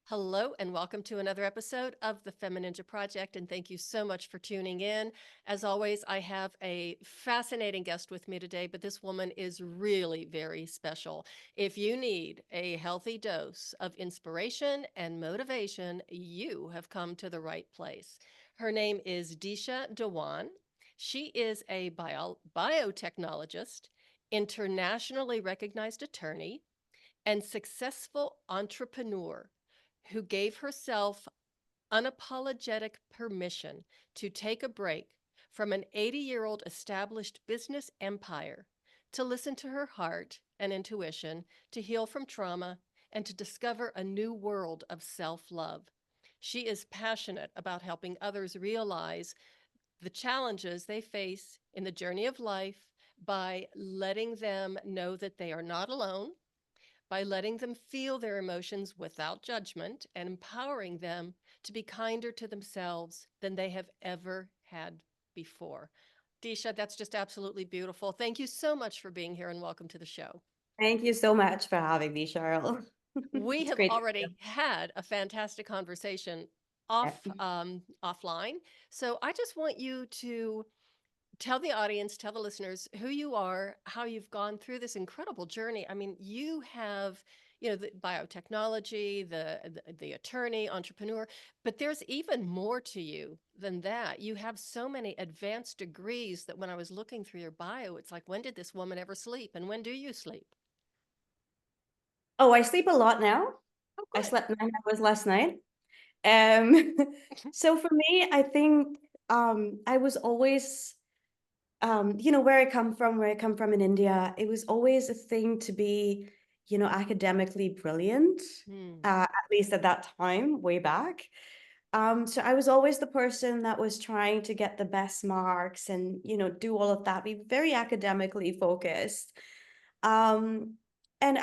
Hello, and welcome to another episode of the FemiNinja Project. And thank you so much for tuning in. As always, I have a fascinating guest with me today, but this woman is really very special. If you need a healthy dose of inspiration and motivation, you have come to the right place. Her name is Disha Dewan. She is a biotechnologist, internationally recognized attorney, and successful entrepreneur who gave herself unapologetic permission to take a break from an 80-year-old established business empire to listen to her heart and intuition, to heal from trauma, and to discover a new world of self-love. She is passionate about helping others realize the challenges they face in the journey of life by letting them know that they are not alone, by letting them feel their emotions without judgment and empowering them to be kinder to themselves than they have ever had before. Disha, that's just absolutely beautiful. Thank you so much for being here and welcome to the show. Thank you so much for having me, Cheryl. We It's have great to be already had a fantastic conversation here. offline. So I just want you to tell the audience, tell the listeners who you are, how you've gone through this incredible journey. I mean, you have, the biotechnology, the attorney, entrepreneur, but there's even more to you than that. You have so many advanced degrees that when I was looking through your bio, it's like, when did this woman ever sleep? And when do you sleep? Oh, I sleep a lot now. Oh, I good. slept 9 hours last night. Um, so for me, I think I was always where I come from in India, it was always a thing to be, academically brilliant, Hmm. at least at that time, way back. So I was always the person that was trying to get the best marks and, do all of that, be very academically focused. Um, and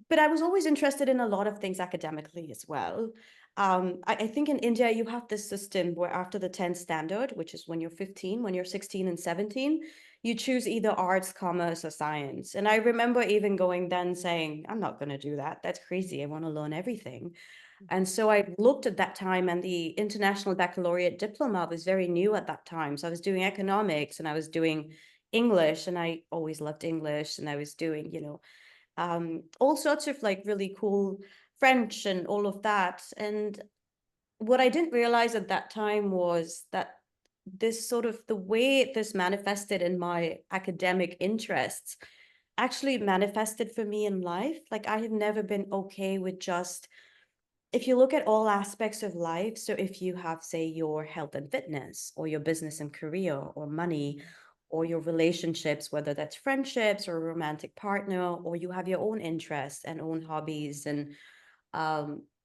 but I was always interested in a lot of things academically as well. I think in India, you have this system where after the 10th standard, which is when you're 15, when you're 16 and 17, you choose either arts, commerce, or science. And I remember even going then saying, I'm not going to do that. That's crazy. I want to learn everything. And so I looked at that time, and the International Baccalaureate diploma was very new at that time. So I was doing economics and I was doing English, and I always loved English. And I was doing, all sorts of like really cool French and all of that. And what I didn't realize at that time was that this sort of the way this manifested in my academic interests actually manifested for me in life. Like I have never been okay with just if you look at all aspects of life, so if you have, say, your health and fitness, or your business and career, or money, or your relationships, whether that's friendships or a romantic partner, or you have your own interests and own hobbies, and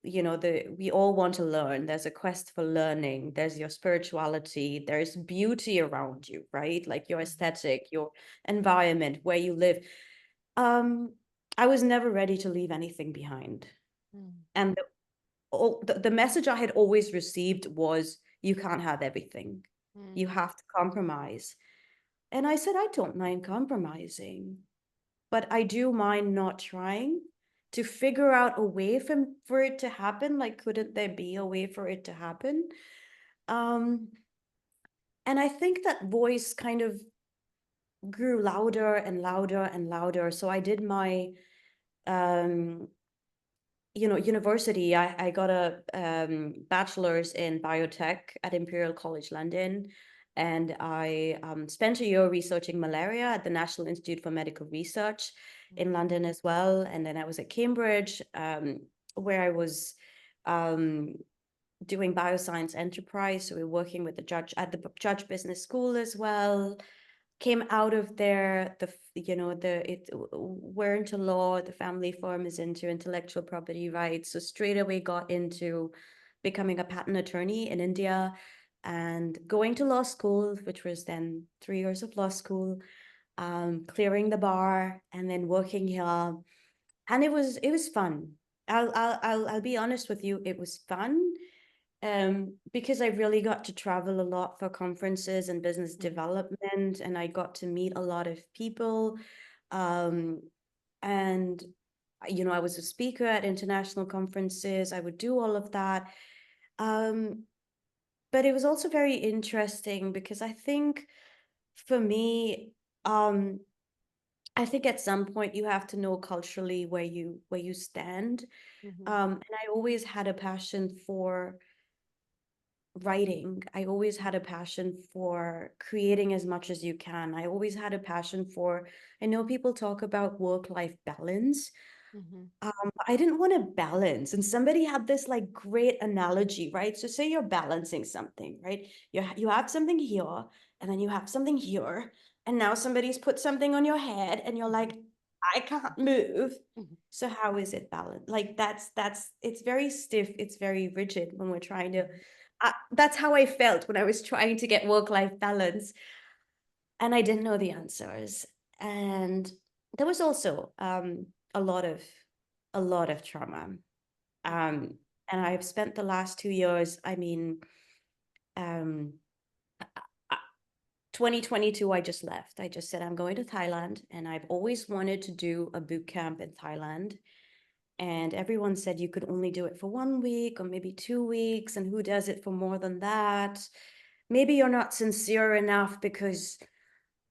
we all want to learn. There's a quest for learning. There's your spirituality. There's beauty around you, right? Like your aesthetic, your environment, where you live. Um, I was never ready to leave anything behind. Hmm. And the message I had always received was, you can't have everything. You Hmm. have to compromise. And I said, I don't mind compromising, but I do mind not trying to figure out a way for it to happen. Like, couldn't there be a way for it to happen? Um, and I think that voice kind of grew louder and louder and louder. So I did my um university. I got a bachelor's in biotech at Imperial College London, and I spent a year researching malaria at the National Institute for Medical Research in London as well. And then I was at Cambridge, where I was um, doing bioscience enterprise. So we're working with the judge at the Judge Business School as well. Came out of there, we're into law, the family firm is into intellectual property rights. So straight away got into becoming a patent attorney in India and going to law school, which was then 3 years of law school, clearing the bar and then working here. And it was fun. I'll be honest with you, it was fun, because I really got to travel a lot for conferences and business Hmm. development, and I got to meet a lot of people. Um, and I was a speaker at international conferences. I would do all of that. But it was also very interesting because I think for me, I think at some point you have to know culturally where you stand. Mhm. And I always had a passion for writing. I always had a passion for creating as much as you can. I always had a passion for, I know people talk about work-life balance. Mhm. I didn't want to balance. And somebody had this like great analogy, right? So say you're balancing something, right? You have something here, and then you have something here, and now somebody's put something on your head, and you're like, I can't move. Mhm. So how is it balanced? Like that's it's very stiff, it's very rigid when we're trying to. That's how I felt when I was trying to get work-life balance, and I didn't know the answers. And there was also a lot of a lot of trauma. Mhm. Um, and I've spent the last 2 years, um, 2022, I just left. I just said, I'm going to Thailand. And I've always wanted to do a boot camp in Thailand. And everyone said you could only do it for 1 week or maybe 2 weeks. And who does it for more than that? Maybe you're not sincere enough, because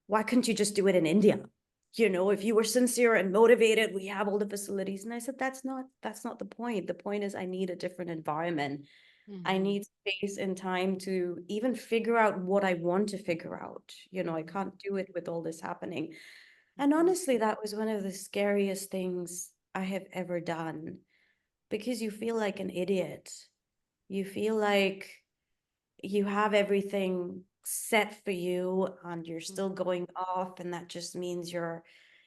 why couldn't you just do it in India? If you were sincere and motivated, we have all the facilities. And I said, that's not the point. The point is I need a different environment. I Mhm. need space and time to even figure out what I want to figure out. I Mhm. can't do it with all this happening. And Mhm. honestly, that was one of the scariest things I have ever done, because you feel like an idiot. You feel like you have everything set for you and you're still Mhm. going off, and that just means you're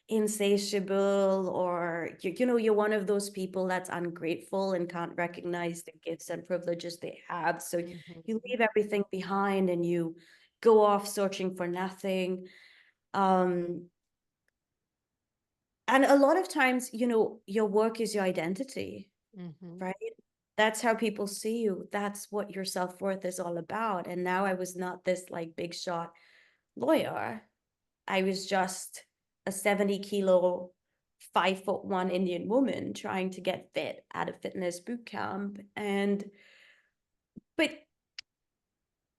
insatiable, or you're one of those people that's ungrateful and can't recognize the gifts and privileges they have, so Mhm. you leave everything behind and you go off searching for nothing. um and a lot of times, your work is your identity, Mhm. right? That's how people see you. That's what your self-worth is all about. And now I was not this like big shot lawyer. I was just a 70 kilo, 5'1" Indian woman trying to get fit at a fitness boot camp. But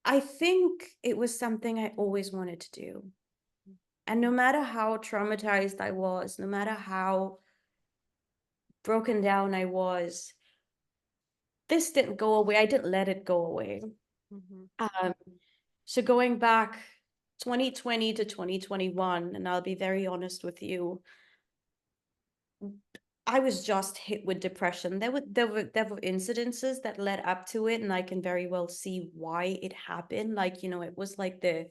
I think it was something I always wanted to do. And no matter how traumatized I was, no matter how broken down I was, this didn't go away. I didn't let it go away. Mhm. Um, so going back 2020 to 2021, and I'll be very honest with you, I was just hit with depression. There were incidences that led up to it, and I can very well see why it happened. Like, it was like the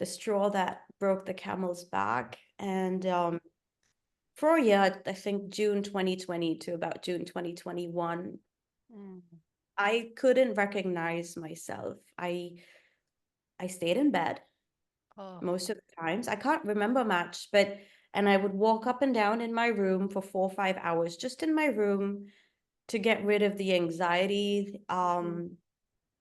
straw that broke the camel's back. And for a year, I think June 2020 to about June 2021, Mhm. I couldn't recognize myself. I stayed in bed Oh. most of the times. I can't remember much, but and I would walk up and down in my room for 4 or 5 hours, just in my room, to get rid of the anxiety. Mhm.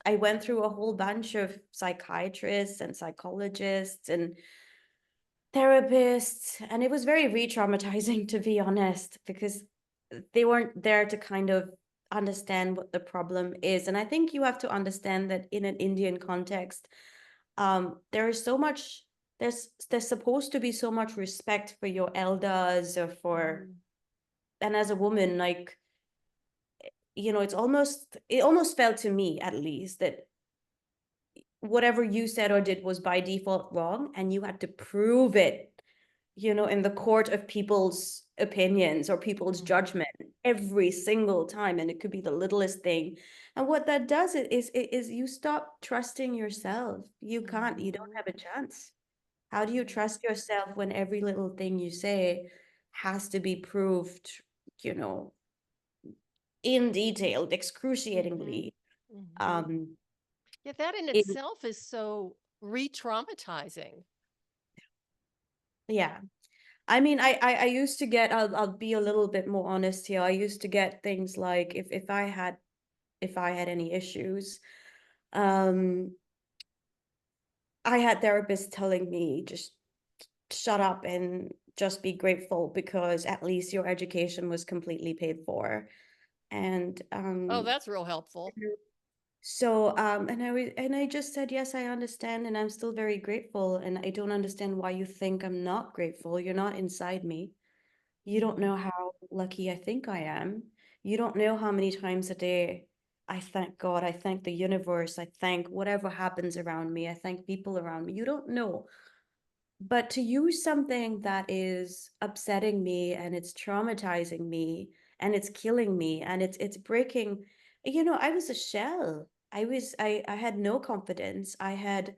I went through a whole bunch of psychiatrists and psychologists and therapists, and it was very re-traumatizing, to be honest, because they weren't there to kind of understand what the problem is. And I think you have to understand that in an Indian context, there is so much, there's supposed to be so much respect for your elders, or for, Mhm. and as a woman, like, it almost felt to me, at least, that whatever you said or did was by default wrong, and you had to prove it, in the court of people's opinions or people's Mhm. judgment every single time. And it could be the littlest thing. And what that does is you stop trusting yourself. You don't Mhm. have a chance. How do you Mhm. trust yourself when every little thing you say has to be proved, you know, in detail, Mhm. excruciatingly? Mhm. Um, Yeah, that in it, itself is so re-traumatizing. yeah. I mean, I used to get, I'll be a little bit more honest here. I used to get things like, if I had any issues, um, I had therapists telling me, just shut up and just be grateful because at least your education was completely paid for. And Oh, that's real helpful. so and I just said, yes, I understand, and I'm still very grateful, and I don't understand why you think I'm not grateful. You're not inside me. You don't Mhm. know how lucky I think I am. You don't know how many times a day I thank God, I thank the universe, I thank whatever happens around me, I thank people around me. You don't know. But to use something that is upsetting me and it's traumatizing me and it's killing me and it's breaking, I was a shell. I had no confidence. I had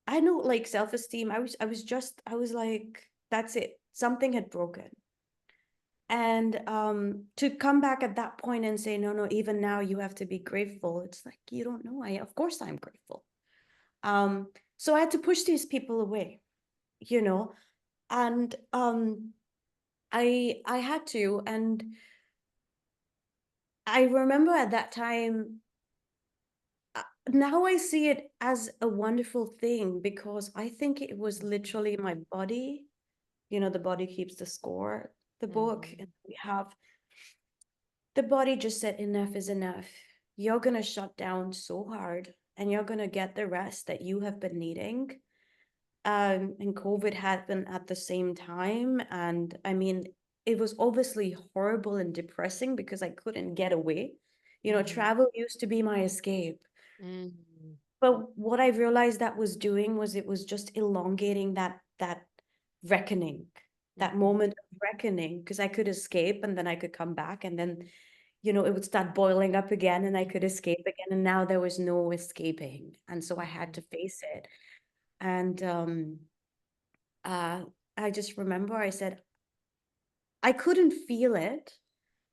no like self-esteem. I was like, that's it. Something had broken. And to come back at that point and say, no, no, even now you have to be grateful. It's like, you don't know. Of course I'm grateful. Um, so I had to push these people away, you know, and I had to, and I remember at that time, now I see it as a wonderful thing because I think it was literally my body. The body keeps the score, the book, Mhm. and we have the body just said enough is enough. You're gonna shut down so hard and you're gonna get the rest that you have been needing. And COVID happened at the same time. And I mean, it was obviously horrible and depressing because I couldn't get away. Mhm. Travel used to be my escape. Mhm. But what I realized that was doing was it was just elongating that reckoning, that Mhm. moment of reckoning, because I could escape and then I could come back and then, it would start boiling up again and I could Mhm. escape again. And now there was no escaping. And so I had Mhm. to face it. And uh, I just remember I said, I couldn't feel it,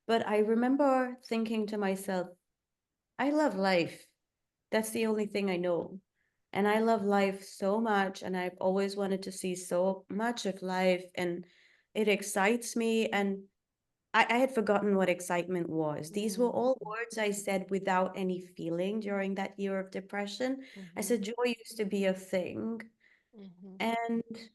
but I remember thinking to myself, I love life. That's the only thing I know. And I love life so much, and I've always wanted to see so much of life, and it excites me. And I had forgotten what excitement was. These were Mhm. all words I said without any feeling during that year of depression. I Mhm. said joy used to be a thing. Mhm. And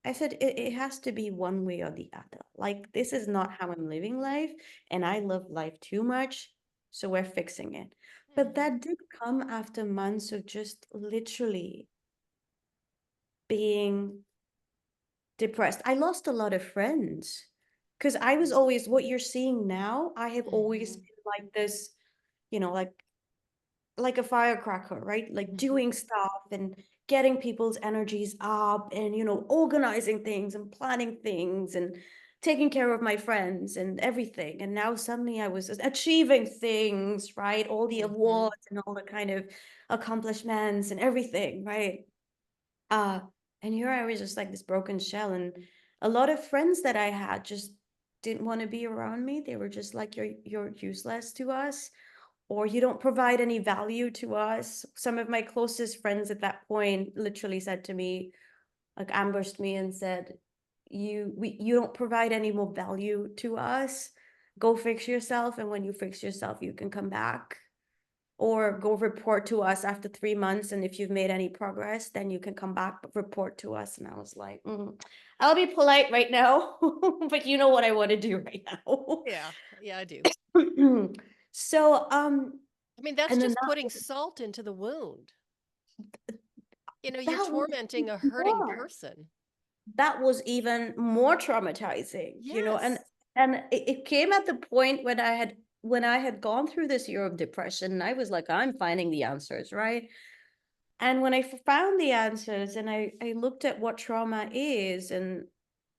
I said, it has to be one way or the other. Like, this is not how I'm living life, and I love life too much, so we're fixing it. But Mhm. that did come after months of just literally being depressed. I lost a lot of friends because I was always what you're seeing now. I have always Mhm. been like this, like a firecracker, right? Like Mhm. doing stuff and getting people's energies up and, organizing things and planning things and taking care of my friends and everything. And now suddenly I was achieving things, right? All the Mhm. awards and all the kind of accomplishments and everything, right? Uh, and here I was just like this broken shell. And a lot of friends that I had just didn't want to be around me. They were just like, you're useless to us, or you don't provide any value to us. Some of my closest friends at that point literally said to me, like ambushed me and said, you don't provide any more value to us. Go fix yourself, and when you fix yourself, you can come back. Or go report to us after 3 months, and if you've made any progress, then you can come back, but report to us. And I was like, I'll be polite right now, but you know what I want to do right now. Yeah. Yeah, I do. So, I mean, that's and then just putting salt into the wound. You're that was tormenting a hurting more. person. That was even more traumatizing, and Yes. it came at the point when I had gone through this year of depression, and I was like, I'm finding the answers, right? And when I found the answers and I looked at what trauma is, and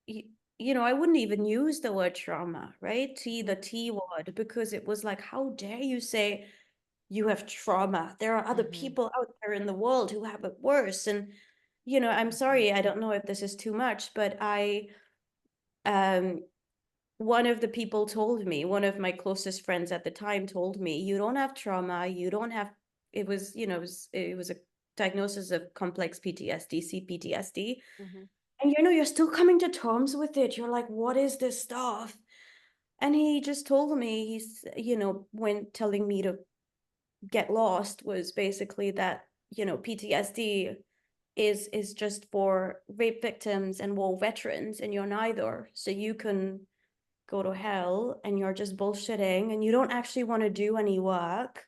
I wouldn't even use the word trauma, right? The Mhm. T word, because it was like, how dare you say you have trauma? There are other Mhm. people out there in the world who have it worse. And, I'm Mhm. sorry, I don't know if this is too much, but um, one of the people told me, one of my closest friends at the time told me, you don't have trauma, you don't have, it was a diagnosis of complex PTSD, CPTSD. Mhm. And you're still coming to terms with it. You're like, what is this stuff? And he just told me, when telling me to get lost was basically that, PTSD is just for rape victims and war veterans, and you're neither. So you can go to hell and you're just bullshitting and you don't actually want to do any work.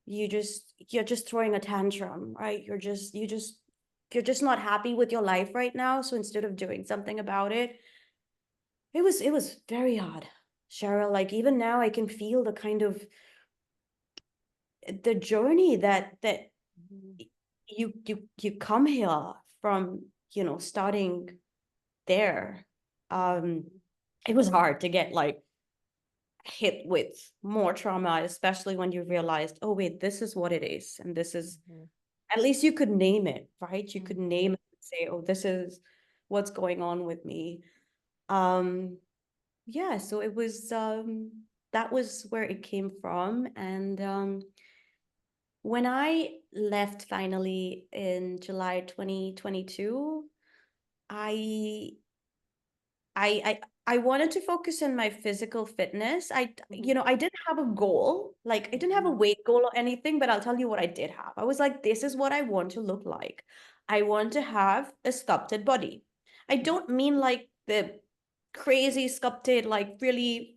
You're just throwing a tantrum, right? You're just not happy with your life right now. So instead of doing something about it, it was very hard, Cheryl. Like even now I can feel the kind of the journey that Mhm. you come here from, you know, starting there. Um, Mhm. it was hard to get like hit with more trauma, especially when you realized, oh wait, this is what it is, and this is, Mhm. at least you could name it, right? You could Mhm. name it and say, oh, this is what's going on with me. Um, yeah, so it was that was where it came from. And when I left finally in July 2022, I I I wanted to focus on my physical fitness. Mhm. I didn't have a goal. Like I didn't have a Mhm. weight goal or anything, but I'll tell you what I did have. I was like, this is what I want to look like. I want to have a sculpted body. I don't mean like the crazy sculpted, like really,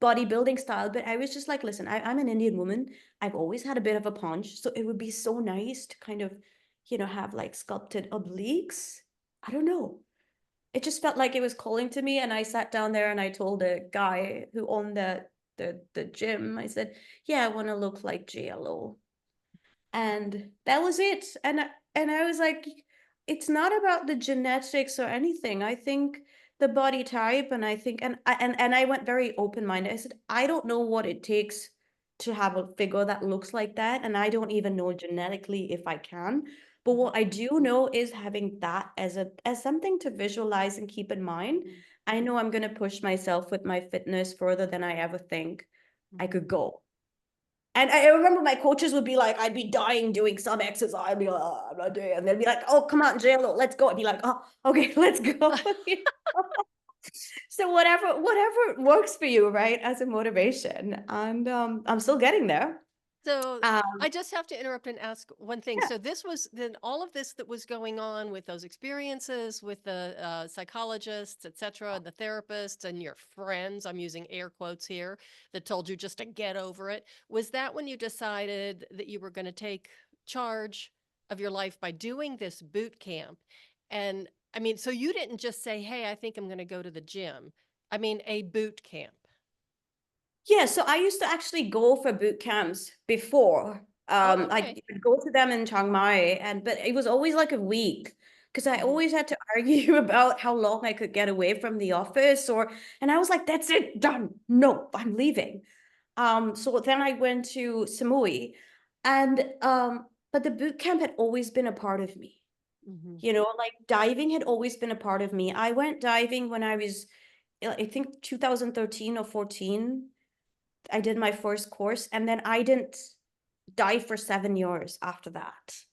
bodybuilding style, but I was just like, listen, I'm an Indian woman. I've always had a bit of a paunch, so it would be so nice to kind of, have like sculpted obliques. I don't know, it just felt like it was calling to me. And I sat down there and I told a guy who owned the gym, I said, yeah, I want to look like JLO. And that was it. And I was like, it's not about the genetics or anything. I think the body type, and I think, and I went very open-minded. I said, I don't know what it takes to have a figure that looks like that, and I don't even know genetically if I can. But Mhm. what I do know is having that as something to visualize and keep in mind. Mhm. I know I'm going to push myself with my fitness further than I ever think I Mhm. could go. And I remember my coaches would be like, I'd be dying doing some exercise. I'd be like, oh, I'm not doing it. And they'd be like, oh, come on, JLo, let's go. I'd be like, oh, okay, let's go. So whatever works for you, right, as a motivation. And I'm still getting there. So Um, I just have to interrupt and ask one thing. yeah. So this was then all of this that was going on with those experiences with the psychologists, et cetera, the therapists and your friends, I'm using air quotes here, that told you just to get over it. Was that when you decided that you were going to take charge of your life by doing this boot camp? And I mean, so you didn't just say, hey, I think I'm going to go to the gym. I mean, a boot camp. Yeah, so I used to actually go for boot camps before. Oh, I okay. would go to them in Chiang Mai, but it was always like a week because I Mhm. always had to argue about how long I could get away from the office, and I was like, that's it, done. No, I'm leaving. So then I went to Samui, and but the boot camp had always been a part of me. Mhm. Like diving had always been a part of me. I went diving when I was, I think 2013 or 14. I did my first course, and then I didn't dive for 7 years after that.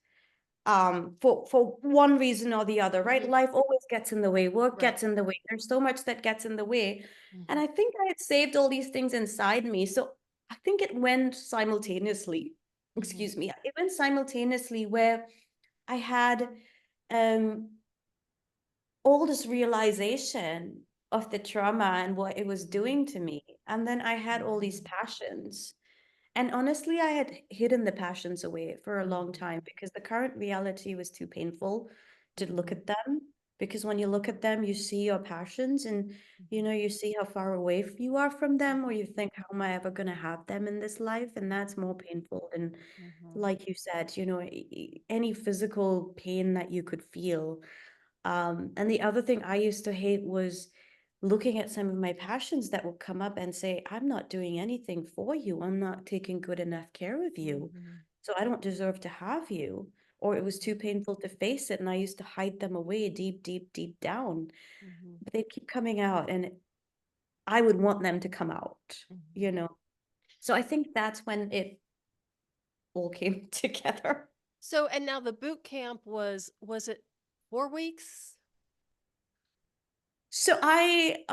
For one reason or the other, right? Mhm. Life always gets in the way, work Right. gets in the way. There's so much that gets in the way. And Mhm. I think I had saved all these things inside me. So I think it went simultaneously. Mhm. Excuse me. It went simultaneously where I had um all this realization of the trauma and what it was Mhm. doing to me. And then I had all these Mhm. passions. And honestly, I had hidden the passions away for a long Mhm. time because the current reality was too painful to look Mhm. at them. Because when you look at them, you see your passions and Mhm. you see how far away you are from them, or Mhm. you think, how am I ever going to have them in this life? And that's more painful than, Mhm. like you said, any physical pain that you could feel. And the other thing I used to hate was looking at some of my passions that would come up and say, I'm not doing anything for you. I'm not taking good enough care of you. Mhm. So I don't deserve to have you. Or it was too painful to face it. And I used to hide them away deep, deep, deep down. Mhm. But they keep coming out. And I would want them to come out, you Mhm. know? So I think that's when it all came together. So, and now the boot camp was it 4 weeks? So I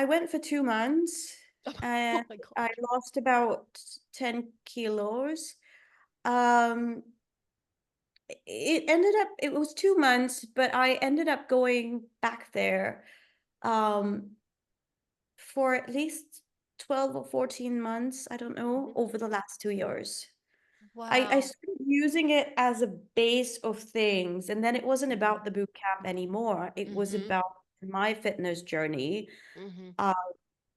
went for 2 months Oh and my I God. lost about 10 kilos. Um it ended up, it was 2 months, but I ended up going back there um for at least 12 or 14 months, I don't know, Mhm. over the last 2 years. I Wow. started using it as a base of things, and then it wasn't Mhm. about the boot camp anymore. It was Mhm. about my fitness journey. Mhm. Uh,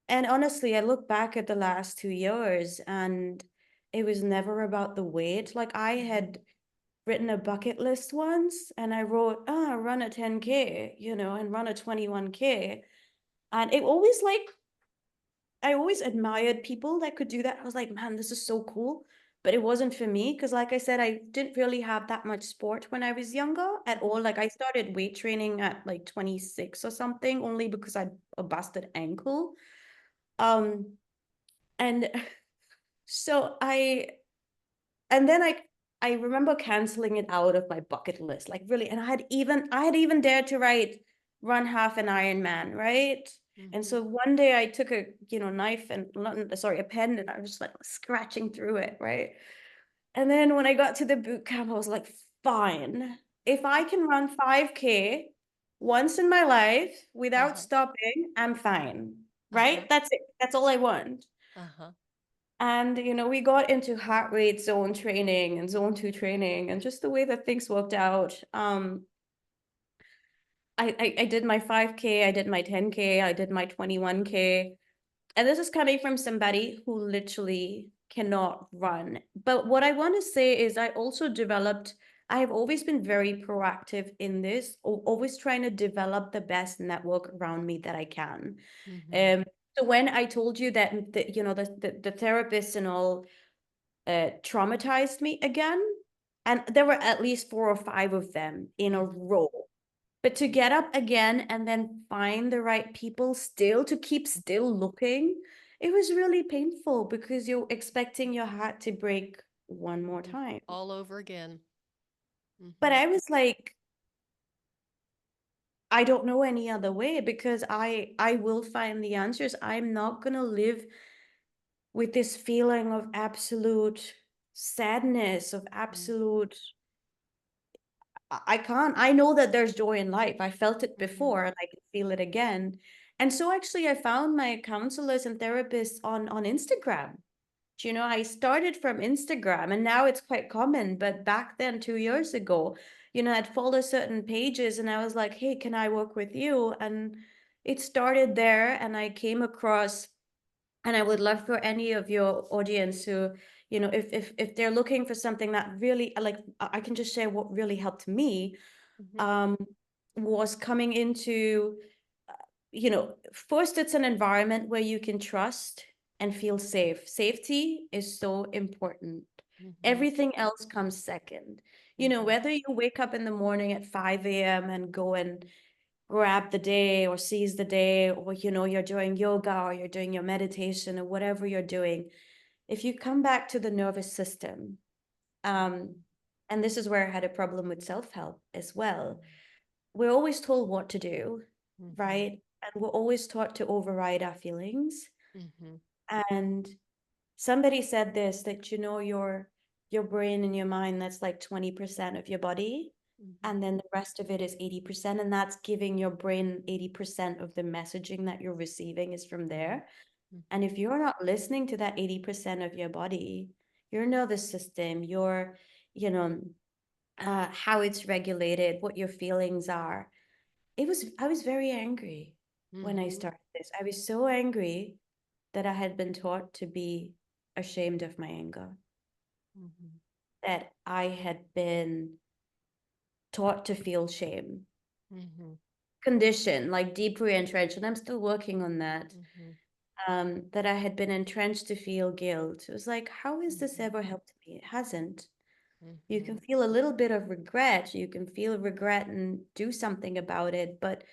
and honestly, I look back at the last 2 years and it was never about the weight. Like I Mhm. had written a bucket list once and I wrote, run a 10K, and run a 21K. And it always like I always admired people that could do that. I was like, man, this is so cool. But it wasn't for me because, like I said, I didn't really have that much sport when I was younger at all. Like I started weight training at like 26 or something, only because I had a busted ankle. Um, and so and then I remember canceling it out of my bucket list, like really. And I had even dared to write run half an Ironman, right? And Mhm. so one day I took a knife and sorry, a pen, and I was just like scratching through it, right? And then when I got to the boot camp, I was like, fine, if I can run 5K once in my life without Uh-huh. stopping, I'm fine, Uh-huh. right? That's it. That's all I want. Uh-huh. And, we got into heart rate zone training and zone 2 training, and just the way that things worked out. I did my 5K, I did my 10K, I did my 21K. And this is coming from somebody who literally cannot run. But what I want to say is I have always been very proactive in this, always trying to develop the best network around me that I can. Mhm. Um, so when I told you that the therapists and all traumatized me again. And there were at least 4 or 5 of them in a Mhm. row. But to get up again and then find the right people still to keep still looking, it was really painful because you're expecting your heart to break one more Mhm. time. All over again. But Mhm. I was like, I don't know any other way because I will find the answers. I'm not gonna live with this feeling of absolute sadness, of Mhm. absolute I can't. I know that there's joy in life. I felt it Mhm. before and I can feel it again. And so actually I found my counselors and therapists on Instagram. I started from Instagram and now it's quite common, but back then 2 years ago, I'd follow certain pages and I was like, "Hey, can I work with you?" And it started there and I came across, and I would love for any of your audience who, if they're looking for something that really like, I can just share what really helped me, Mhm. um, was coming into, first it's an environment where you can trust and feel safe. Safety is so important. Mhm. Everything else comes second. Mhm. Whether you wake up in the morning at 5 a.m. and go and grab the day or seize the day, or you're doing yoga or you're doing your meditation or whatever you're doing, if you come back to the nervous system, um and this is where I had a problem with self-help as well. We're always told what to do, Mhm. right? And we're always taught to override our feelings. Mhm. And somebody said this, that your brain and your mind, that's like 20% of your body, Mhm. and then the rest of it is 80%, and that's giving your brain 80% of the messaging that you're receiving is from Mhm. there. And Mhm. if you're not listening to that 80% of your body, your nervous system, you know how it's regulated, what your feelings are, I was very angry when I Mhm. started this. I was so angry that I had been taught to be ashamed of my anger, Mhm. that I had been taught to feel shame, Mhm. conditioned, like deeply entrenched, and I'm still working on that. Mhm. That I had been entrenched to feel guilt. It was like, how has this Mhm. ever helped me? It hasn't. You can Mhm. feel a little bit of regret. You can feel regret and do something about it. But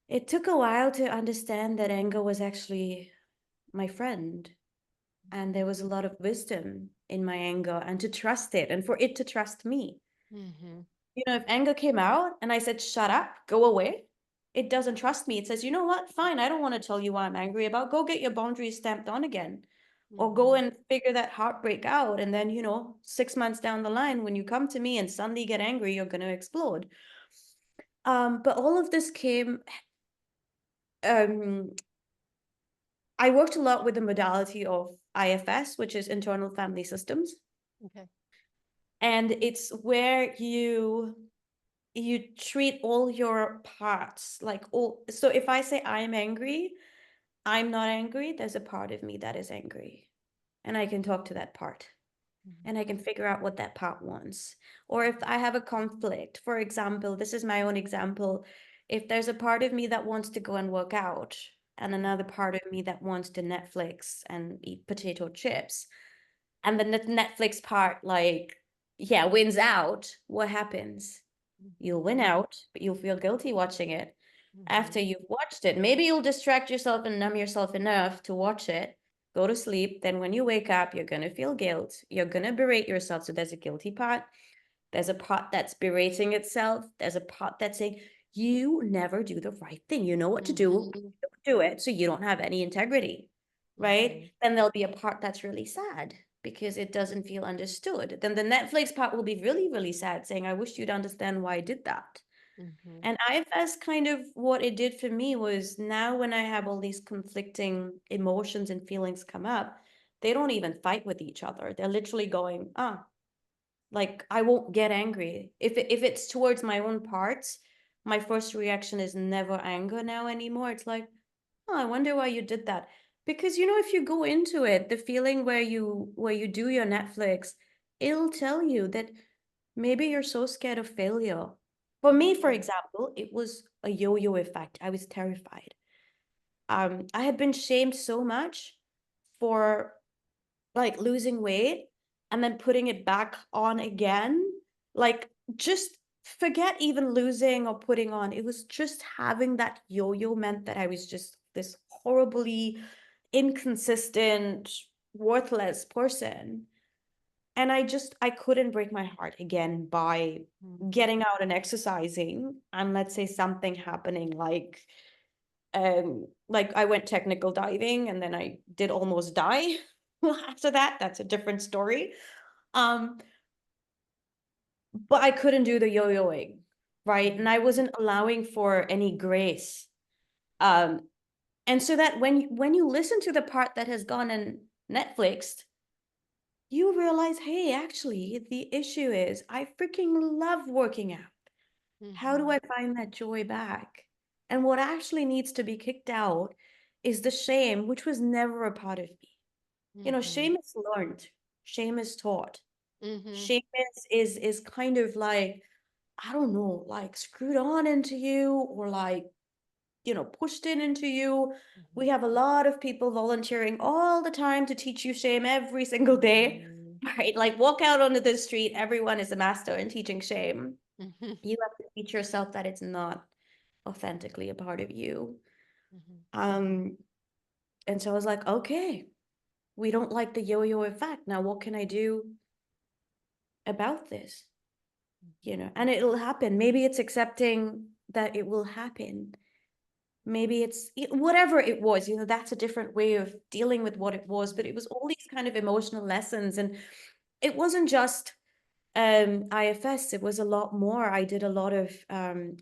it took a while to understand that anger was actually my friend. And there was a lot of wisdom in my anger, and to trust it and for it to trust me. Mhm. If anger came out and I said, shut up, go away, it doesn't trust me. It says, you know what? Fine. I don't want to tell you what I'm angry about. Go get your boundaries stamped on again. or go Mhm. and figure that heartbreak out. And then, 6 months down the line, when you come to me and suddenly get angry, you're going to explode. But all of this came, um, I worked a lot with the modality of IFS, which is internal family systems. Okay. And it's where you treat all your parts like all. So if I say I'm angry, I'm not angry, there's a part of me that is angry. And I can talk to that part. Mhm. And I can figure out what that part wants. Or if I have a conflict, for example, this is my own example. If there's a part of me that wants to go and work out, and another part of me that wants to Netflix and eat potato chips, and then the Netflix part, like, yeah, wins out, what happens? Mhm. You'll win out, but you'll feel guilty watching it. After Mhm. you've watched it, maybe you'll distract yourself and numb yourself enough to watch it, go to sleep. Then when you wake up, you're going to feel guilt. You're going to berate yourself. So there's a guilty part. There's a part that's berating itself. There's a part that's saying, you never do the right thing. You know what to do, but Mhm. you don't do it. So you don't have any integrity, right? Mhm. Then there'll be a part that's really sad because it doesn't feel understood. Then the Netflix part will be really, really sad, saying, I wish you'd understand why I did that. Mhm. And IFS kind of what it did for me was now when I have all these conflicting emotions and feelings come up, they don't even fight with each other. They're literally going, like I won't get angry. If it's towards my own parts, my first reaction is never anger now anymore. It's like, oh, I wonder why you did that. Because if you go into it, the feeling where you do your Netflix, it'll tell you that maybe you're so scared of failure. For me, for Mhm. example, it was a yo-yo effect. I was terrified. I had been shamed so much for like losing weight and then putting it back on again. Like just forget even losing or putting on. It was just having that yo-yo meant that I was just this horribly inconsistent, worthless person. And I couldn't break my heart again by Mhm. getting out and exercising. And let's say something happening like I went technical diving and then I did almost die after that. That's a different story. Um, but I couldn't do the yo-yoing, right? And Mhm. I wasn't allowing for any grace. Um, and so that when you listen to the part that has gone and Netflixed, you realize, hey, actually, the issue is I freaking love working out. How do Mhm. I find that joy back? And what actually needs to be kicked out is the shame, which was never a part of me. Mhm. Shame is learned, shame is taught. Mhm. Shame is kind of like, I don't know, like screwed on into you or like, pushed into you. We Mhm. have a lot of people volunteering all the time to teach you shame every single day, Mhm. right? Like walk out onto the street, everyone is a master in teaching shame. Mhm. You have to teach yourself that it's not authentically a part of you. Mhm. Um, and so I was like, okay, we don't like the yo-yo effect. Now, what can I do about this? And it'll happen. Maybe it's accepting that it will happen. Maybe it's whatever it was, that's a different way of dealing with what it was. But it was all these kind of emotional lessons. And it wasn't just IFS, it was a lot more. I did a lot of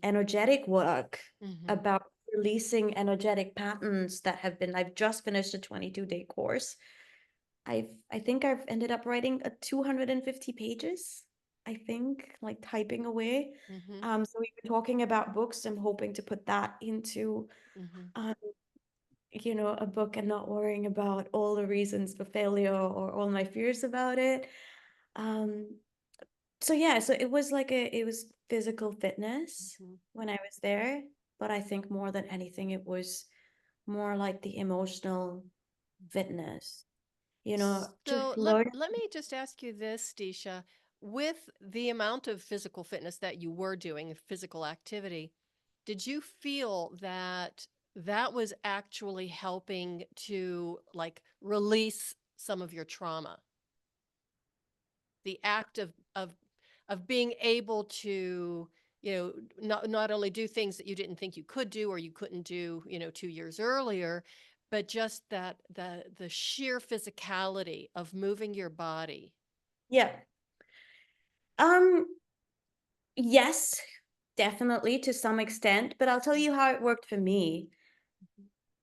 energetic work Mhm. about releasing energetic patterns that I've just finished a 22-day course. I think I've ended up writing a 250 pages, I think, like typing away. Mhm. So we were talking about books. I'm hoping to put that into Mhm. um, a book and not worrying about all the reasons for failure or all my fears about it. Um, so yeah, so it was physical fitness Mhm. when I was there, but I think more than anything, it was more like the emotional fitness, just So let learn. let me just ask you this, Disha. With the amount of physical fitness that you were doing, physical activity, did you feel that that was actually helping to like release some of your trauma? The act of being able to, not only do things that you didn't think you could do or you couldn't do, 2 years earlier, but just that the sheer physicality of moving your body. Yeah. Um, yes, definitely to some extent, but I'll tell you how it worked for me.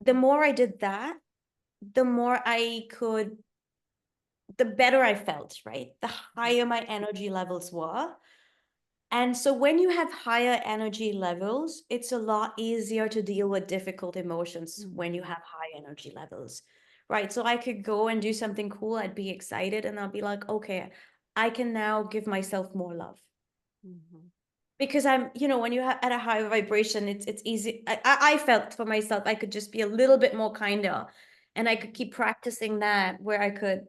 The more I did that, the more I could, the better I felt, right? The higher my energy levels were. And so when you have higher energy levels, it's a lot easier to deal with difficult emotions when you have high energy levels, right? So I could go and do something cool, I'd be excited, and I'll be like, okay, I can now give myself more love. Mm-hmm. Because I'm, when you're at a high vibration, it's easy. I felt for myself, I could just be a little bit more kinder, and I could keep practicing that where I could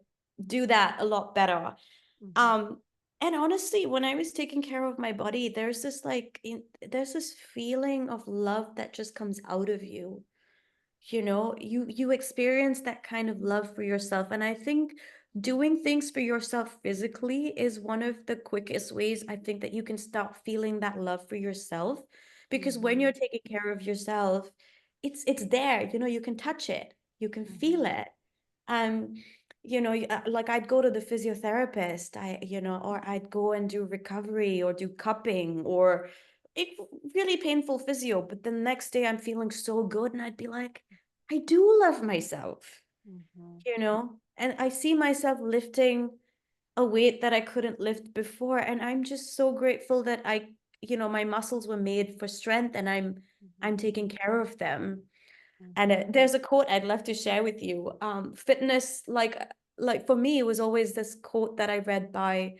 do that a lot better. Mm-hmm. Um, and honestly, when I was taking care of my body, there's this feeling of love that just comes out of you. You experience that kind of love for yourself. And I think doing things for yourself physically is one of the quickest ways I think that you can start feeling that love for yourself. Because when Mm-hmm. you're taking care of yourself, it's there, you can touch it, you can feel Mm-hmm. it. um like I'd go to the physiotherapist, or I'd go and do recovery or do cupping or it really painful physio, but the next day I'm feeling so good and I'd be like, I do love myself, Mm-hmm. and I see myself lifting a weight that I couldn't lift before, and I'm just so grateful that my muscles were made for strength, and I'm taking care of them. And Mm-hmm. there's a quote I'd love to share with you. Fitness, like for me, it was always this quote that I read by,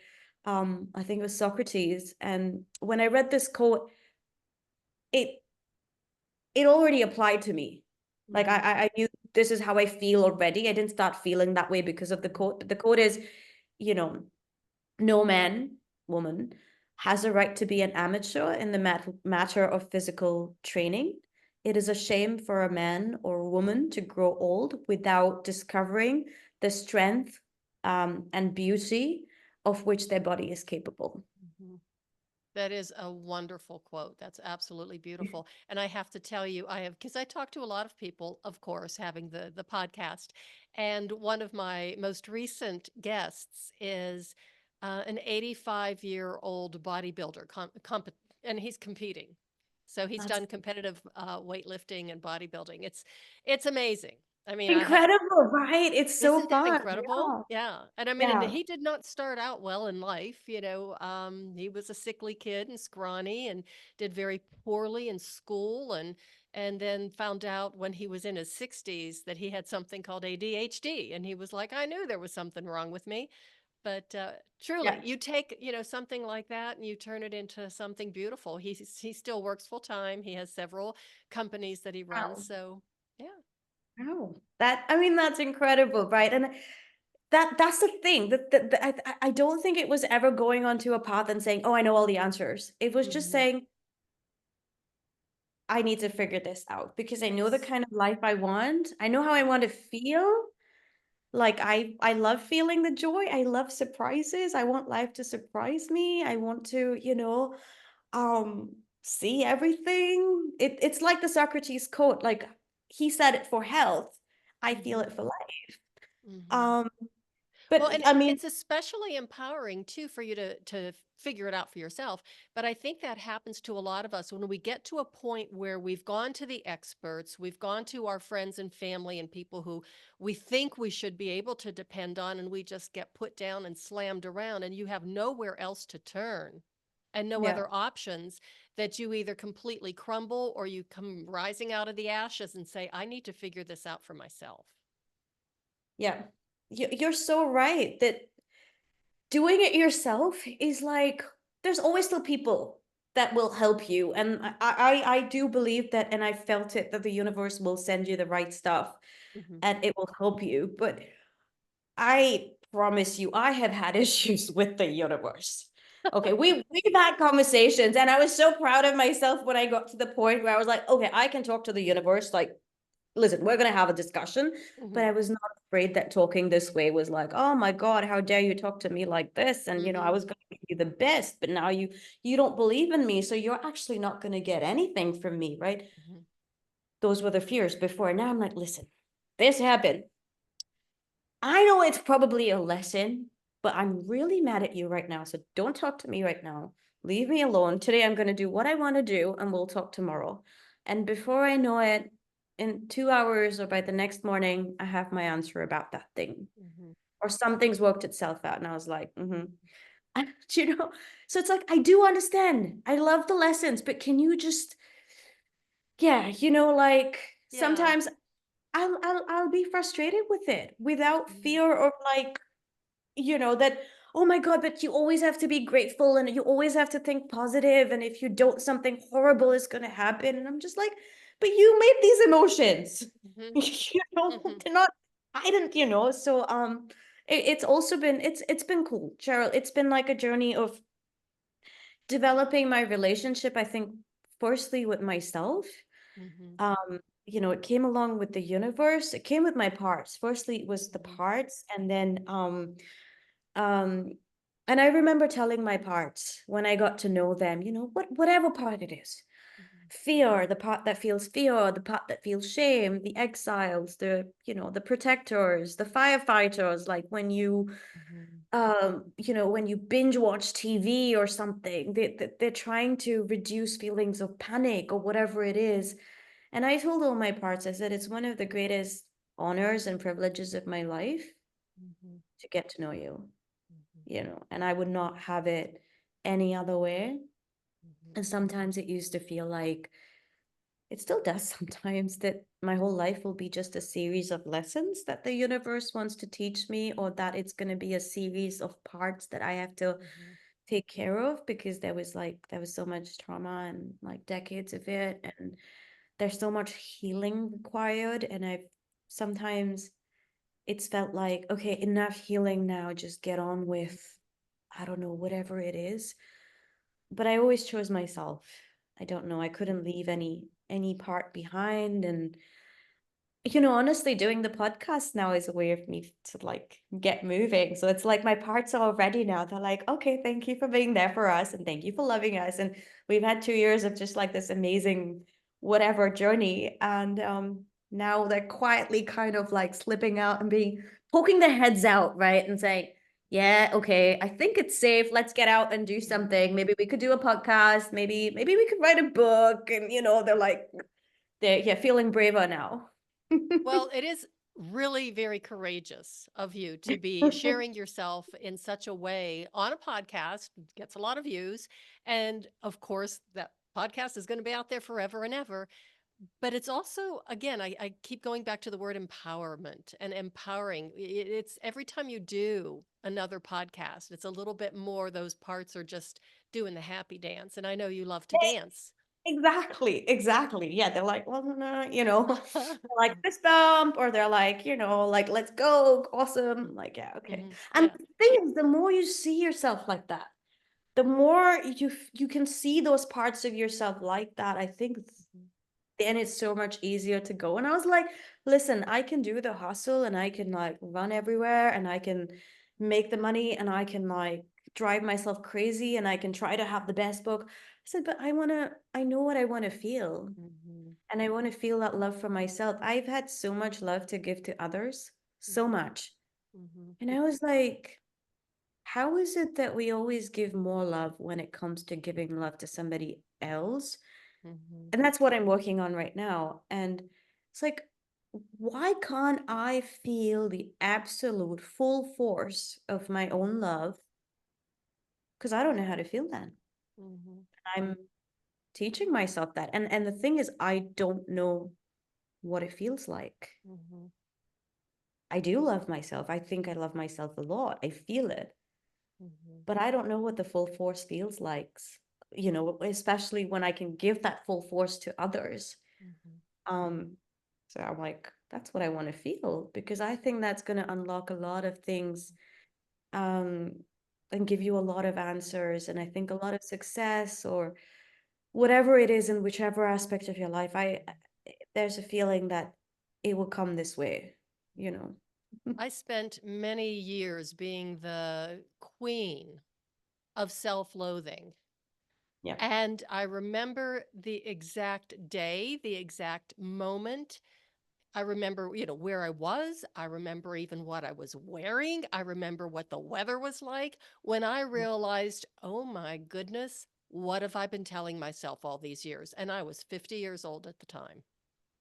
I think it was Socrates. And when I read this quote, it it already applied to me. Like Mm-hmm. I knew this is how I feel already. I didn't start feeling that way because of the quote. But the quote is, you know, no man, woman has a right to be an amateur in the matter of physical training. It is a shame for a man or woman to grow old without discovering the strength and beauty of which their body is capable. Mm-hmm. That is a wonderful quote. That's absolutely beautiful. And I have to tell you, I have, because I talk to a lot of people, of course, having the podcast. And one of my most recent guests is an 85-year-old bodybuilder, and he's competing. So he's That's done competitive weightlifting and bodybuilding. It's amazing. I mean, I have. incredible, right? It's so Isn't that fun. incredible? Yeah. Yeah. And I mean, and Yeah. he did not start out well in life, he was a sickly kid and scrawny and did very poorly in school and then found out when he was in his 60s that he had something called ADHD and he was like, I knew there was something wrong with me. But truly, Yeah. you take, something like that and you turn it into something beautiful. He still works full time. He has several companies that he runs. Wow. So, yeah. Wow. I mean, that's incredible, right? And that's the thing that I don't think it was ever going onto a path and saying, oh, I know all the answers. It was just Hmm. saying, I need to figure this out because I know the Yes. kind of life I want. I know how I want to feel. Like I love feeling the joy. I love surprises. I want life to surprise me. I want to, see everything. It's like the Socrates quote, like he said it for health. I feel Hmm. it for life. Hmm. Um, Well, but and I mean, it's especially empowering too for you to figure it out for yourself. But I think that happens to a lot of us when we get to a point where we've gone to the experts, we've gone to our friends and family and people who we think we should be able to depend on, and we just get put down and slammed around, and you have nowhere else to turn and no yeah. other options that you either completely crumble or you come rising out of the ashes and say, I need to figure this out for myself. Yeah, you're so right that doing it yourself is like there's always still people that will help you, and I do believe that, and I felt it that the universe will send you the right stuff, Hmm. and it will help you. But I promise you, I have had issues with the universe. Okay, we've had conversations, and I was so proud of myself when I got to the point where I was like, okay, I can talk to the universe, like listen, we're going to have a discussion. But Hmm. I was not afraid that talking this way was like, oh my God, how dare you talk to me like this? And, I Hmm. was going to give you the best, but now you don't believe in me. So you're actually not going to get anything from me, right? Hmm. Those were the fears before. Now I'm like, listen, this happened. I know it's probably a lesson, but I'm really mad at you right now. So don't talk to me right now. Leave me alone. Today I'm going to do what I want to do and we'll talk tomorrow. And before I know it, in 2 hours or by the next morning, I have my answer about that thing. Mhm. Or something's worked itself out. And I was like, you know, so it's like, I do understand. I love the lessons, but can you just, yeah, like Yeah. sometimes I'll be frustrated with it without Mhm. fear of like, that, oh my God, but you always have to be grateful and you always have to think positive, and if you don't, something horrible is going to happen. And I'm just like, but you made these emotions. Mhm. Mhm. They're not, I didn't, so it's also been, it's been cool, Cheryl. It's been like a journey of developing my relationship, I think, firstly with myself. Mhm. It came along with the universe. It came with my parts. Firstly, it was the Mhm. parts, and then um, and I remember telling my parts when I got to know them, whatever part it is. Mhm. Fear, the part that feels fear, the part that feels shame, the exiles, the protectors, the firefighters, like when you Mhm. when you binge watch TV or something, they're trying to reduce feelings of panic or whatever it is. And I told all my parts, I said, it's one of the greatest honors and privileges of my life Mhm. to get to know you, Mhm. and I would not have it any other way. Mhm. And sometimes it used to feel like, it still does sometimes, that my whole life will be just a series of lessons that the universe wants to teach me, or that it's going to be a series of parts that I have to Mhm. take care of, because there was so much trauma and like decades of it, and there's so much healing required. And I've sometimes it's felt like, okay, enough healing now, just get on with, I don't know, whatever it is. But I always chose myself. I don't know, I couldn't leave any part behind. And honestly, doing the podcast now is a way of me to like get moving. So it's like my parts are ready now. They're like, okay, thank you for being there for us and thank you for loving us. And we've had 2 years of just like this amazing whatever journey. And now they're quietly kind of like slipping out and being poking their heads out, right? And saying, yeah, okay, I think it's safe. Let's get out and do something. Maybe we could do a podcast. Maybe we could write a book. And they're yeah, feeling braver now. Well, it is really very courageous of you to be sharing yourself in such a way on a podcast, gets a lot of views. And of course, that podcast is going to be out there forever and ever. But it's also, again, I keep going back to the word empowerment and empowering. It's every time you do another podcast, it's a little bit more, those parts are just doing the happy dance. And I know you love to dance. Exactly. Yeah, they're like, well, no, they're like fist bump, or they're like, like, let's go, awesome. Like, yeah, okay. Mhm. And Yeah. the thing is, the more you see yourself like that, the more you can see those parts of yourself like that. I think Mhm. then it's so much easier to go. And I was like, listen, I can do the hustle and I can like run everywhere and I can make the money and I can like drive myself crazy and I can try to have the best book. I said, but I know what I want to feel. Mhm. And I want to feel that love for myself. I've had so much love to give to others, so Mhm. much. Mhm. And I was like, how is it that we always give more love when it comes to giving love to somebody else? Mhm. And that's what I'm working on right now. And it's like, why can't I feel the absolute full force of my own love? Because I don't know how to feel that. Mhm. I'm teaching myself that. And the thing is, I don't know what it feels like. Mhm. I do love myself. I think I love myself a lot. I feel it. Mhm. But I don't know what the full force feels like, especially when I can give that full force to others. Mhm. Um, so I'm like, that's what I want to feel, because I think that's going to unlock a lot of things, um, and give you a lot of answers. And I think a lot of success or whatever it is in whichever aspect of your life, there's a feeling that it will come this way, you know. I spent many years being the queen of self loathing. Yeah. And I remember the exact day, the exact moment. I remember, where I was. I remember even what I was wearing. I remember what the weather was like when I realized, oh my goodness, what have I been telling myself all these years? And I was 50 years old at the time.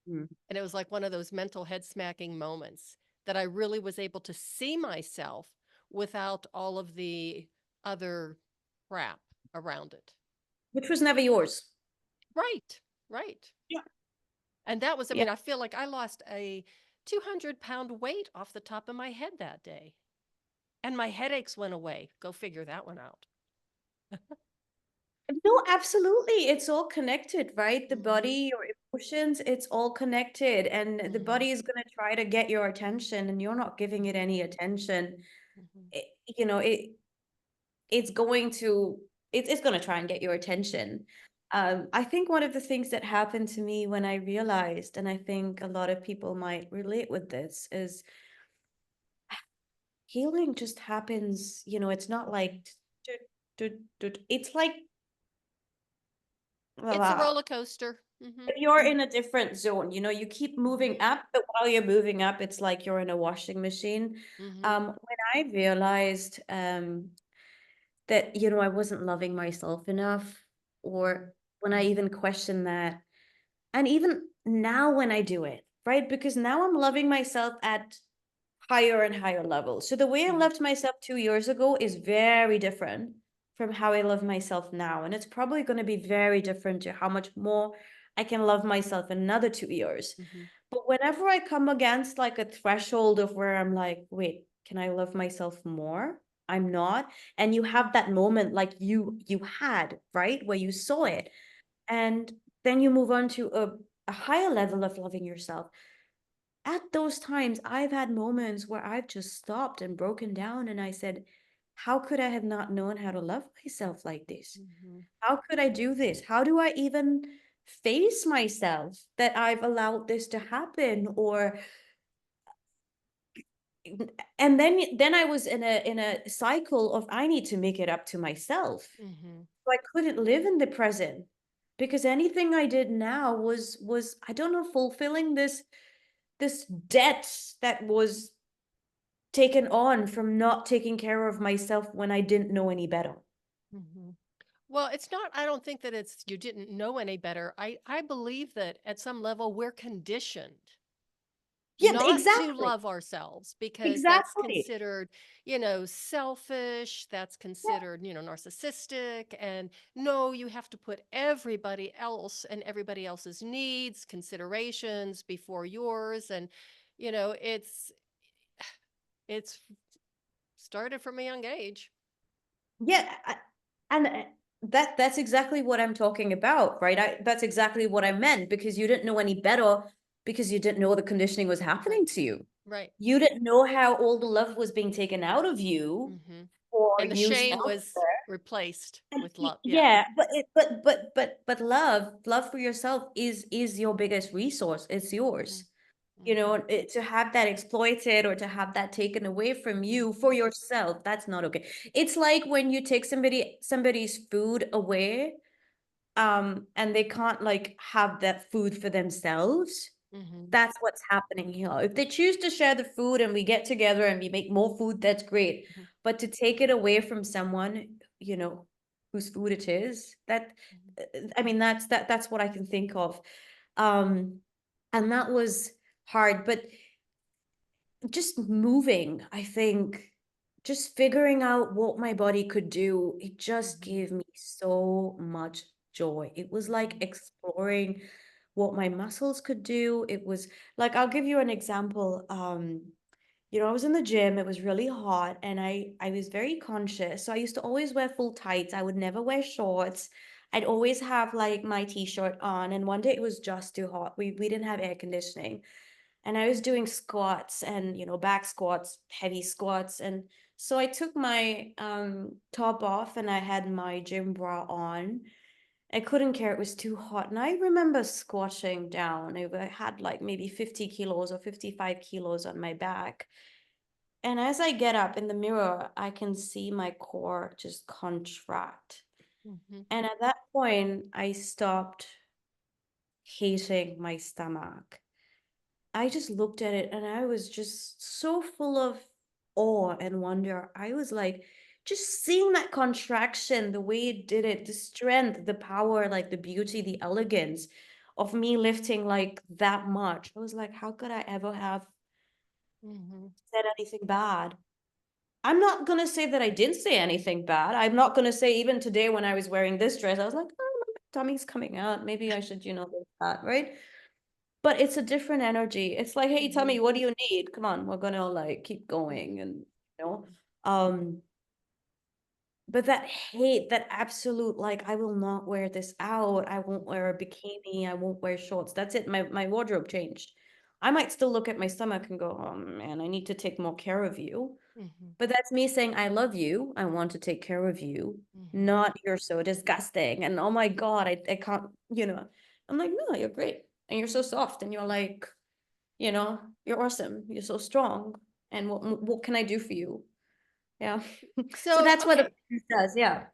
Mm. And it was like one of those mental head smacking moments that I really was able to see myself without all of the other crap around it. Which was never yours. Right, right. Yeah. And that was, I Yeah. mean, I feel like I lost a 200-pound weight off the top of my head that day. And my headaches went away. Go figure that one out. No, absolutely. It's all connected, right? The Mm-hmm. body, your emotions, it's all connected. And the Mm-hmm. body is going to try to get your attention, and you're not giving it any attention. Mm-hmm. It, you know, it it's going to it's going to try and get your attention. I think one of the things that happened to me when I realized, and I think a lot of people might relate with this, is healing just happens, it's not like it's like It's a roller coaster. Mm-hmm. you're in a different zone, you keep Mm-hmm. moving up, but while you're moving up, it's like you're in a washing machine. Mm-hmm. When I realized that, I wasn't loving myself enough, Mm-hmm. or when I even questioned that, and even now when I do it, right? Because now I'm loving myself at higher and higher levels. So the way I Mm-hmm. loved myself 2 years ago is very different from how I love myself now. And it's probably going to be very different to how much more I can love myself in another 2 years. Mm-hmm. But whenever I come against like a threshold of where I'm like, wait, can I love myself more? I'm not. And you have that moment like you had, right? Where you saw it. And then you move on to a higher level of loving yourself. At those times, I've had moments where I've just stopped and broken down, and I said, how could I have not known how to love myself like this? Mm-hmm. How could I do this? How do I even face myself that I've allowed this to happen? Or and then I was in a cycle of I need to make it up to myself. Mm-hmm. So I couldn't live in the present because anything I did now was I don't know, fulfilling this debt that was taken on from not taking care of myself when I didn't know any better. Mm-hmm. Well, it's not, I don't think that it's you didn't know any better. I believe that at some level we're conditioned Yeah, not to exactly. love ourselves because that's Exactly. considered, selfish, that's Yeah. considered, narcissistic. And no, you have to put everybody else and everybody else's needs, considerations before yours. And, it's started from a young age. Yeah, and that's exactly what I'm talking about, right? That's exactly what I meant, because you didn't know any better, because you didn't know the conditioning was Right. happening to you. Right. You didn't know how all the love was being taken out of you Hmm. or And the used shame was elsewhere. replaced And with love. Yeah. yeah, but love for yourself is your biggest resource. It's Hmm. yours. Hmm. To have that exploited or to have that taken away from you for yourself, that's not okay. It's like when you take somebody's food away, and they can't like have that food for themselves. Hmm. That's what's happening here. If they choose to share the food and we get together and we make more food, that's great. Hmm. But to take it away from someone, whose food it is, I mean, that's what I can think of. Um, and that was hard, but just moving, I think, just figuring out what my body could do, it just Hmm. gave me so much joy. It was like Hmm. exploring what my muscles could do. It was like, I'll give you an example. I was in the gym, it was really hot, and I was very conscious. So I used to always wear full tights. I would never wear shorts. I'd always have like my t-shirt on. And one day it was just too hot. We didn't have air conditioning. And I was doing squats and, back squats, heavy squats. And so I took my top off and I had my gym bra on. I couldn't care. It was too hot. And I remember squatting down. I had like maybe 50 kilos or 55 kilos on my back. And as I get up in the mirror, I can see my core just contract. Hmm. And at that point, I stopped hating my stomach. I just looked at it and I was just so full of awe and wonder. I was like, just seeing that contraction, the way it did it, the strength, the power, like the beauty, the elegance of me lifting like that much. I was like, how could I ever have Mhm. said anything bad? I'm not gonna say that I didn't say anything bad. I'm not gonna say even today when I was wearing this dress, I was like, oh, my tummy's coming out. Maybe I should, do that, right? But it's a different energy. It's like, hey, tummy, Mhm. what do you need? Come on, we're gonna like keep going and you know. Um, but that hate, that absolute like, I will not wear this out. I won't wear a bikini. I won't wear shorts. That's it. My wardrobe changed. I might still look at my stomach and go, oh man, I need to take more care of you. Mhm. But that's me saying, I love you. I want to take care of you. Mhm. Not you're so disgusting. And oh my God, I can't, I'm like, no, you're great. And you're so soft. And you're like, you're awesome. You're so strong. And what can I do for you? Yeah. So So, that's what the okay. business does. Yeah.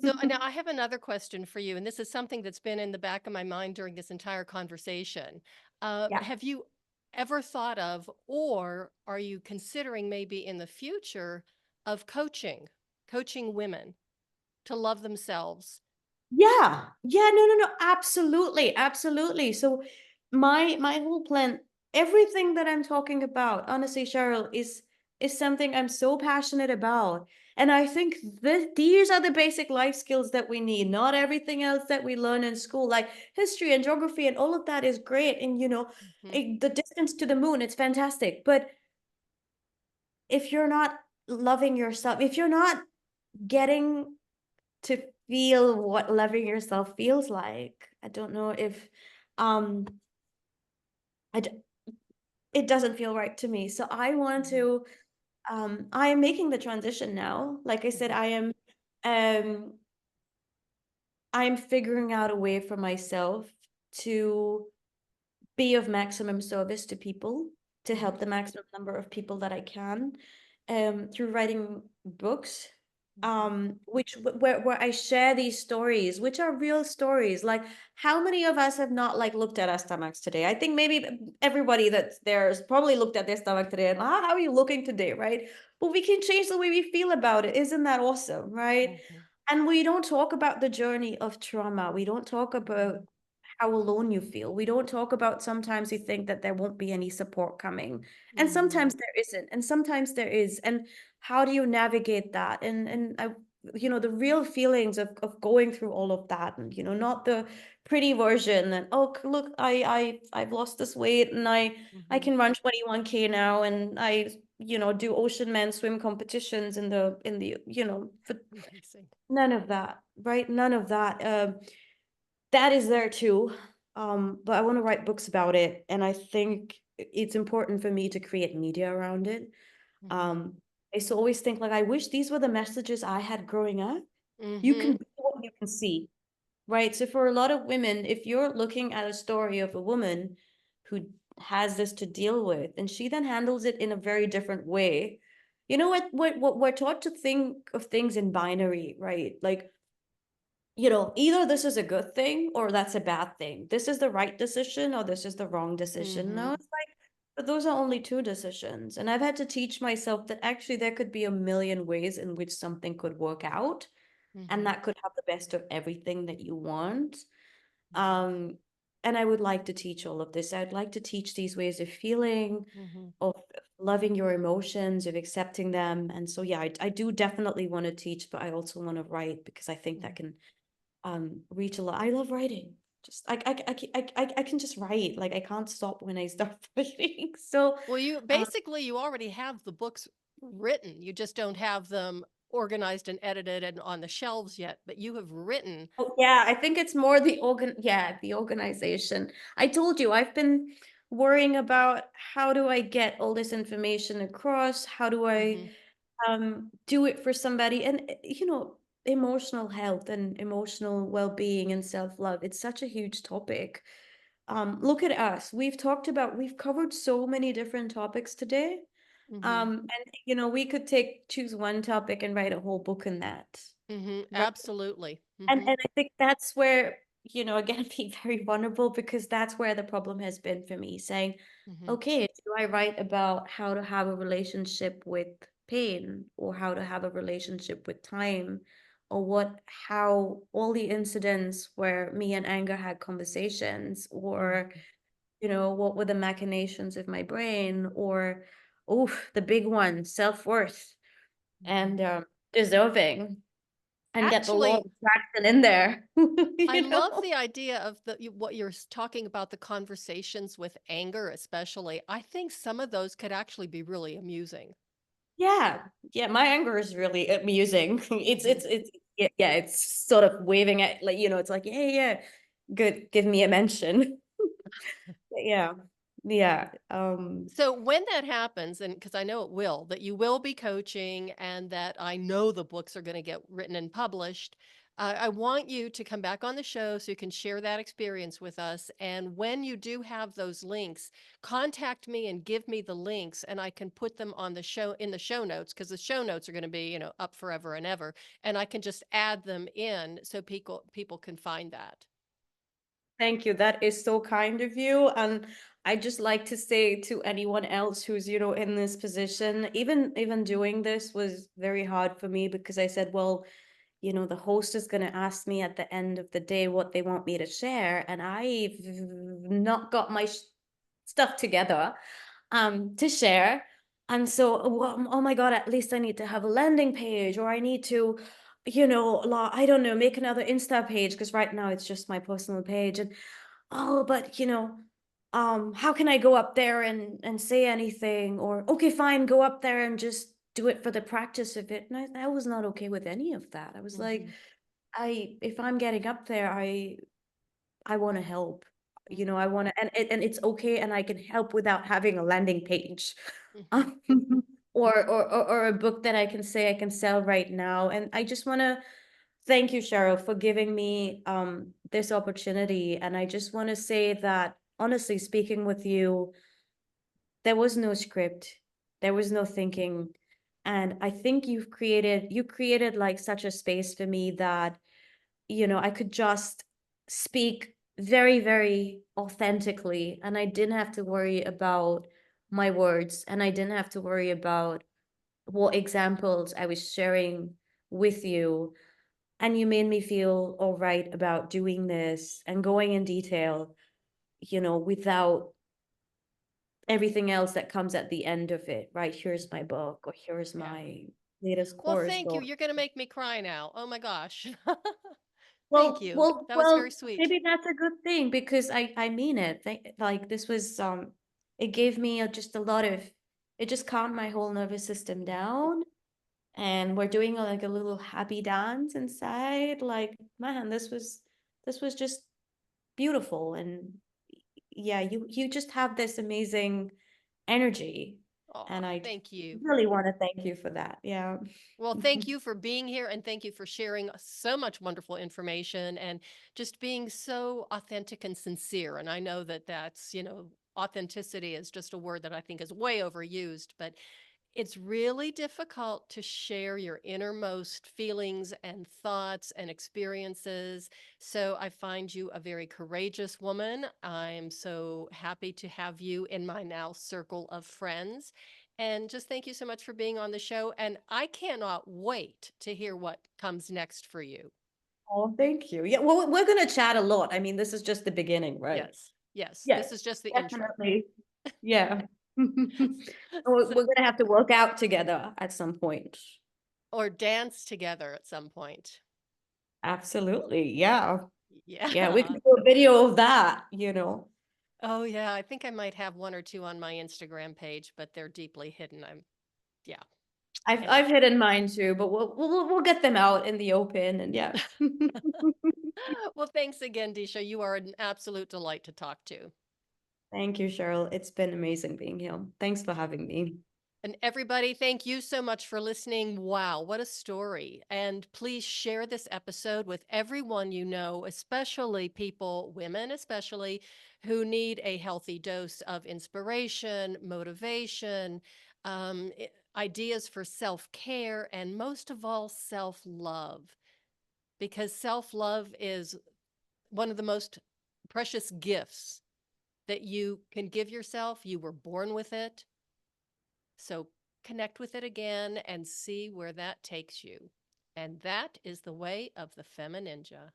So now I have another question for you, and this is something that's been in the back of my mind during this entire conversation. Yeah. Have you ever thought of, or are you considering maybe in the future of coaching women to love themselves? Yeah. Yeah, no, absolutely, absolutely. So my whole plan, everything that I'm talking about, honestly, Cheryl, is something I'm so passionate about. And I think these are the basic life skills that we need, not everything else that we learn in school, like history and geography and all of that is great. And Mhm. the distance to the moon, it's fantastic. But if you're not loving yourself, if you're not getting to feel what loving yourself feels like. I don't know if um I d- it doesn't feel right to me. So I want Mhm. to I am making the transition now. Like I said, Mhm. um I'm figuring out a way for myself to be of maximum service to people, to help Mhm. the maximum number of people that I can, through writing books, Mhm. where I share these stories, which are real stories. Like, how many of us have not like looked at our stomachs today? I think maybe everybody that's there has probably looked at their stomach today and how are you looking today, right? But we can change the way we feel about it. Isn't that awesome, right? Mhm. And we don't talk about the journey of trauma. We don't talk about how alone you feel. We don't talk about sometimes you think that there won't be any support coming. And Mhm. sometimes there isn't. And sometimes there is. And how do you navigate that? And I the real feelings of going through all of that and not the pretty version and oh look I've lost this weight and I Mhm. can run 21K now and I do ocean man swim competitions in the for Amazing. none of that, right? None of that. That is there too. But I want to write books about it, and I think it's important for me to create media around it. Mhm. Um, I used to always think like, I wish these were the messages I had growing up. You can Mhm. be what you can see, right? So for a lot of women, if you're looking at a story of a woman who has this to deal with, and she then handles it in a very different way, what we're taught to think of things in binary, right? Like either this is a good thing or that's a bad thing. This is the right decision or this is the wrong decision. No, Mhm. it's like, but those are only two decisions. And I've had to teach myself that actually there could be a million ways in which something could work out, and Mhm. that could have the best of everything that you want. Mhm. Um, and I would like to teach all of this. I'd like to teach these ways of feeling, Mhm. of loving your emotions, of accepting them. And so, yeah, I do definitely want to teach, but I also want to write because I think that Mhm. can reach a lot. I love writing. Just I can just write. Like I can't stop when I start writing. So Well, you um basically you already have the books written. You just don't have them organized and edited and on the shelves yet, but you have written. oh, yeah, I think it's more the organization. I told you I've been worrying about how do I get all this information across? How do I Mhm. do it for somebody? And emotional health and emotional well-being and self-love. It's such a huge topic. Look at us. We've covered so many different topics today. Mhm. And we could choose one topic and write a whole book in that. Mhm. Right. Absolutely. And Mhm. I think that's where again, be very vulnerable because that's where the problem has been for me, saying, Hmm. okay, do I write about how to have a relationship with pain or how to have a relationship with time or how all the incidents where me and anger had conversations or, Hmm. what were the machinations of my brain or, oh, the big one, self-worth Hmm. and deserving and get the law of Actually, attraction in there, I you love know? the idea of what you're talking about, the conversations with anger, especially. I think some of those could actually be really amusing. Yeah, yeah, my anger is really amusing. Hmm. It's yeah, it's sort of waving at like, it's like, yeah, yeah, good, give me a mention. Yeah, yeah. So when that happens, and because I know it will, that you will be coaching and that I know the books are going to get written and published, I want you to come back on the show so you can share that experience with us. And when you do have those links, contact me and give me the links, and I can put them on the show in the show notes because the show notes are going to be, up forever and ever, and I can just add them in so people can find that. Thank you. That is so kind of you. And I just like to say to anyone else who's, in this position, even doing this was very hard for me because I said, well, the host is going to ask me at the end of the day what they want me to share, and I've not got my stuff together to share. And so, oh my God, at least I need to have a landing page, or I need to, I don't know, make another Insta page because right now it's just my personal page. And oh, but how can I go up there and say anything? Or okay, fine, go up there and just do it for the practice of it. And I was not okay with any of that. I was like, Hmm. if I'm getting up there, I want to help. I Hmm. want to, and it's okay, and I can help without having a landing page, Hmm. um, or a book that I can say I can sell right now. And I just want to thank you, Cheryl, for giving me this opportunity. And I just want to say that honestly, speaking with you, there was no script, there was no thinking, and I think you created like such a space for me that I could just speak very, very authentically, and I didn't have to worry about my words, and I didn't have to worry about what examples I was sharing with you. And you made me feel all right about doing this and going in detail, without everything else that comes at the end of it, right? Here's my book, or here's Yeah. my latest Well, course. thank you. You're going to make me cry now. Oh my gosh. Thank Well, you. well, That was very well, sweet. maybe that's a good thing because I mean it. Like this was it gave me just a lot of, it just calmed my whole nervous system down, and we're doing like a little happy dance inside. Like, man, this was just beautiful. And yeah, you just have this amazing energy, Oh, and I thank you. really want to thank you for that. Yeah. Well, thank you for being here and thank you for sharing so much wonderful information and just being so authentic and sincere. And I know that authenticity is just a word that I think is way overused, but it's really difficult to share your innermost feelings and thoughts and experiences. So I find you a very courageous woman. I'm so happy to have you in my now circle of friends. And just thank you so much for being on the show. And I cannot wait to hear what comes next for you. Oh, thank you. Yeah, well, we're gonna chat a lot. I mean, this is just the beginning, right? Yes, yes, Yes, this is just the intro. definitely. Yeah. We're So- gonna have to work out together at some point. or dance together at some point. Absolutely. Yeah. Yeah, we Yeah. could do a video of that. Oh yeah, I think I might have one or two on my Instagram page, but they're deeply hidden. Yeah. I've Anyway. hidden mine too, but we'll get them out in the open, and yeah. Well, thanks again, Disha. You are an absolute delight to talk to. Thank you, Cheryl. It's been amazing being here. Thanks for having me. And everybody, thank you so much for listening. Wow, what a story. And please share this episode with everyone you know, especially people, women especially, who need a healthy dose of inspiration, motivation, ideas for self care, and most of all, self love. Because self love is one of the most precious gifts that you can give yourself. You were born with it. So connect with it again and see where that takes you. And that is the way of the FemiNinja.